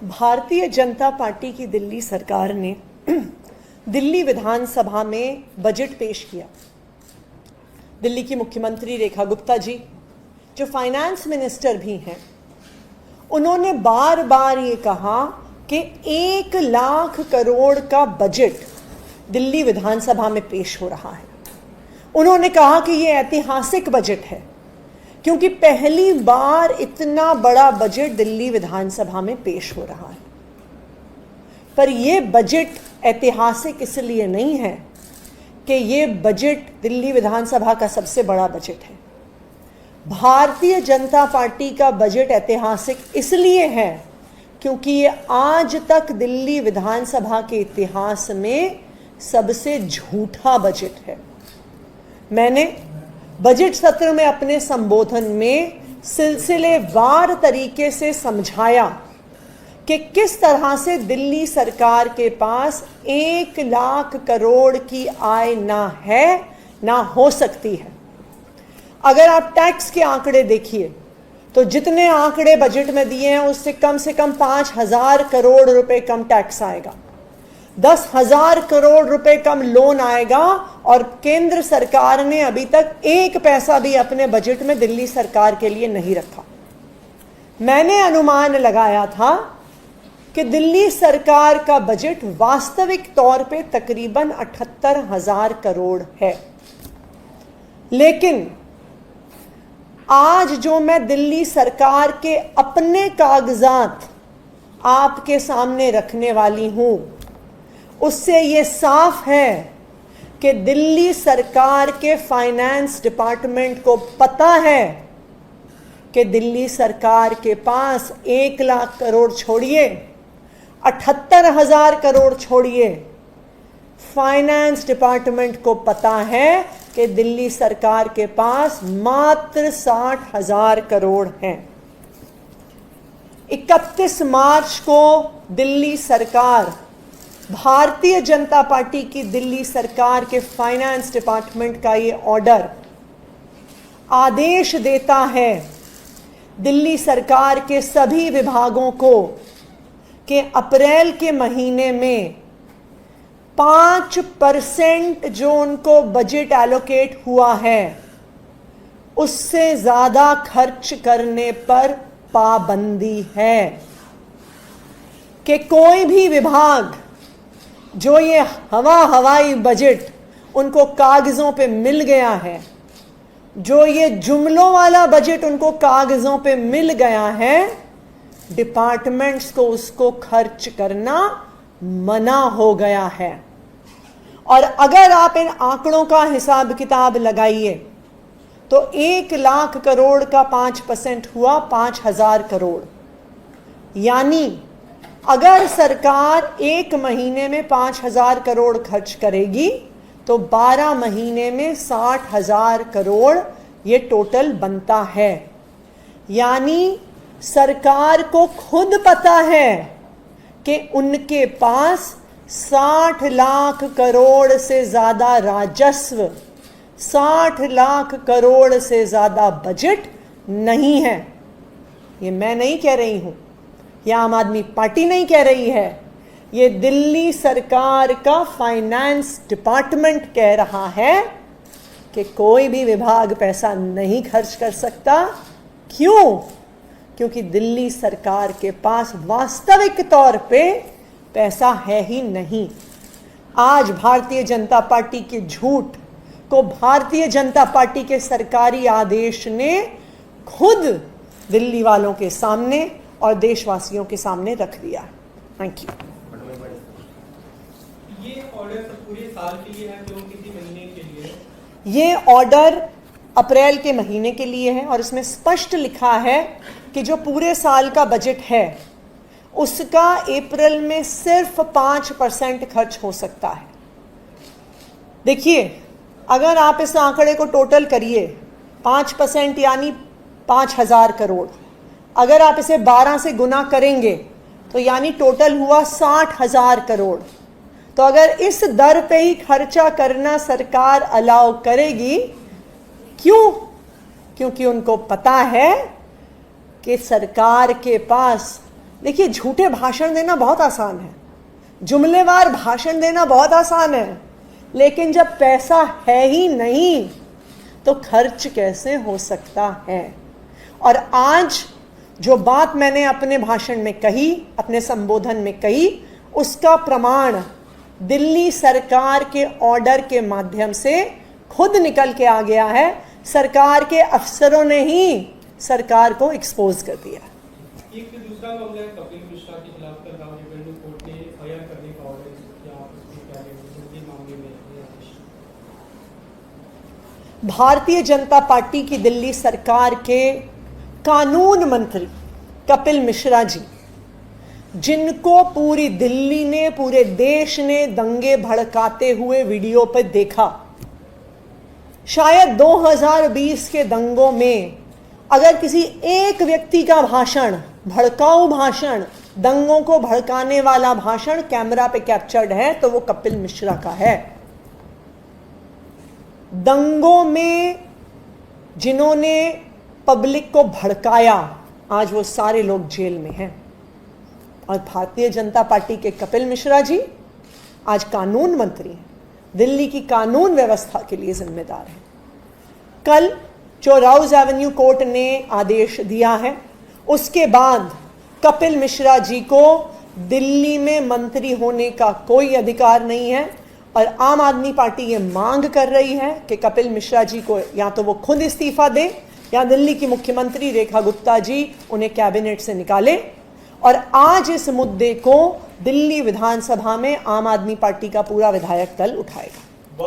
Bharatiya Janata party की दिल्ली सरकार ने दिल्ली विधानसभा में बजट पेश किया। दिल्ली की मुख्यमंत्री रेखा गुप्ता जी, जो फाइनेंस मिनिस्टर भी हैं, उन्होंने बार बार ये कहा कि 1 लाख करोड़ का बजट दिल्ली विधानसभा में पेश हो रहा है। उन्होंने कहा कि ये ऐतिहासिक बजट है क्योंकि पहली बार इतना बड़ा बजट दिल्ली विधानसभा में पेश हो रहा है। पर यह बजट ऐतिहासिक इसलिए नहीं है कि ये बजट दिल्ली विधानसभा का सबसे बड़ा बजट है। भारतीय जनता पार्टी का बजट ऐतिहासिक इसलिए है क्योंकि ये आज तक दिल्ली विधानसभा के इतिहास में सबसे झूठा बजट है। मैंने बजट सत्र में अपने संबोधन में सिलसिलेवार तरीके से समझाया कि किस तरह से दिल्ली सरकार के पास 1 लाख करोड़ की आय ना है ना हो सकती है। अगर आप टैक्स के आंकड़े देखिए तो जितने आंकड़े बजट में दिए हैं उससे कम 5,000 करोड़ रुपए कम टैक्स आएगा, 10,000 करोड़ रुपए कम लोन आएगा और केंद्र सरकार ने अभी तक 1 पैसा भी अपने बजट में दिल्ली सरकार के लिए नहीं रखा। मैंने अनुमान लगाया था कि दिल्ली सरकार का बजट वास्तविक तौर पे तकरीबन 78,000 करोड़ है। लेकिन आज जो मैं दिल्ली सरकार के अपने कागजात आपके सामने रखने वाली हूं, उससे ये साफ है कि दिल्ली सरकार के फाइनेंस डिपार्टमेंट को पता है कि दिल्ली सरकार के पास 1 लाख करोड़ छोड़िए, 78,000 करोड़ छोड़िए, फाइनेंस डिपार्टमेंट को पता है कि दिल्ली सरकार के पास मात्र 60,000 करोड़ हैं। 31 मार्च को दिल्ली सरकार, भारतीय जनता पार्टी की दिल्ली सरकार के फाइनेंस डिपार्टमेंट का ये ऑर्डर आदेश देता है दिल्ली सरकार के सभी विभागों को कि अप्रैल के महीने में 5% जो उनको बजट एलोकेट हुआ है उससे ज्यादा खर्च करने पर पाबंदी है, कि कोई भी विभाग जो ये हवाई बजट उनको कागजों पे मिल गया है, जो ये जुमलों वाला बजट उनको कागजों पे मिल गया है, डिपार्टमेंट्स को उसको खर्च करना मना हो गया है। और अगर आप इन आंकड़ों का हिसाब किताब लगाइए तो 1 लाख करोड़ का 5% हुआ 5,000 करोड़। यानी अगर सरकार 1 महीने में 5,000 करोड़ खर्च करेगी तो 12 महीने में 60,000 करोड़ ये टोटल बनता है। यानी सरकार को खुद पता है कि उनके पास 60 लाख करोड़ से ज्यादा राजस्व, 60 लाख करोड़ से ज्यादा बजट नहीं है। ये मैं नहीं कह रही हूं, ये आम आदमी पार्टी नहीं कह रही है, ये दिल्ली सरकार का फाइनेंस डिपार्टमेंट कह रहा है कि कोई भी विभाग पैसा नहीं खर्च कर सकता। क्यों? क्योंकि दिल्ली सरकार के पास वास्तविक तौर पे पैसा है ही नहीं। आज भारतीय जनता पार्टी के झूठ को भारतीय जनता पार्टी के सरकारी आदेश ने खुद दिल्ली वालों के सामने और देशवासियों के सामने रख दिया। Thank you. ये ऑर्डर पूरे साल के लिए है, तो किसी महीने के लिए? ये ऑर्डर अप्रैल के महीने के लिए है और इसमें स्पष्ट लिखा है कि जो पूरे साल का बजट है उसका अप्रैल में सिर्फ 5% खर्च हो सकता है। देखिए, अगर आप इस आंकड़े को टोटल करिए, 5% यानी 5,000 करोड़, अगर आप इसे 12 से गुना करेंगे तो यानी टोटल हुआ 60,000 करोड़। तो अगर इस दर पे ही खर्चा करना सरकार अलाउ करेगी, क्यों? क्योंकि उनको पता है कि सरकार के पास देखिए, झूठे भाषण देना बहुत आसान है, जुमलेवार भाषण देना बहुत आसान है, लेकिन जब पैसा है ही नहीं तो खर्च कैसे हो सकता है। और आज जो बात मैंने अपने भाषण में कही, अपने संबोधन में कही, उसका प्रमाण दिल्ली सरकार के ऑर्डर के माध्यम से खुद निकल के आ गया है। सरकार के अफसरों ने ही सरकार को एक्सपोज कर दिया। एक दूसरा मामला है कपिल मिश्रा के खिलाफ कल रावल कोर्ट ने एफआईआर करने का ऑर्डर किया, आप इसके क्या कहेंगे मामले में? भारतीय जनता पार्टी की दिल्ली सरकार के कानून मंत्री कपिल मिश्रा जी, जिनको पूरी दिल्ली ने, पूरे देश ने दंगे भड़काते हुए वीडियो पर देखा, शायद 2020 के दंगों में अगर किसी एक व्यक्ति का भाषण, भड़काऊ भाषण, दंगों को भड़काने वाला भाषण कैमरा पे कैप्चर्ड है तो वो कपिल मिश्रा का है। दंगों में जिन्होंने पब्लिक को भड़काया, आज वो सारे लोग जेल में हैं। और भारतीय जनता पार्टी के कपिल मिश्रा जी आज कानून मंत्री हैं, दिल्ली की कानून व्यवस्था के लिए जिम्मेदार हैं। कल जो राउज एवेन्यू कोर्ट ने आदेश दिया है, उसके बाद कपिल मिश्रा जी को दिल्ली में मंत्री होने का कोई अधिकार नहीं है। और आम आदमी पार्टी ये मांग कर रही है कि कपिल मिश्रा जी को या तो वो खुद इस्तीफा दे या दिल्ली की मुख्यमंत्री रेखा गुप्ता जी उन्हें कैबिनेट से निकाले। और आज इस मुद्दे को दिल्ली विधानसभा में आम आदमी पार्टी का पूरा विधायक दल उठाएगा।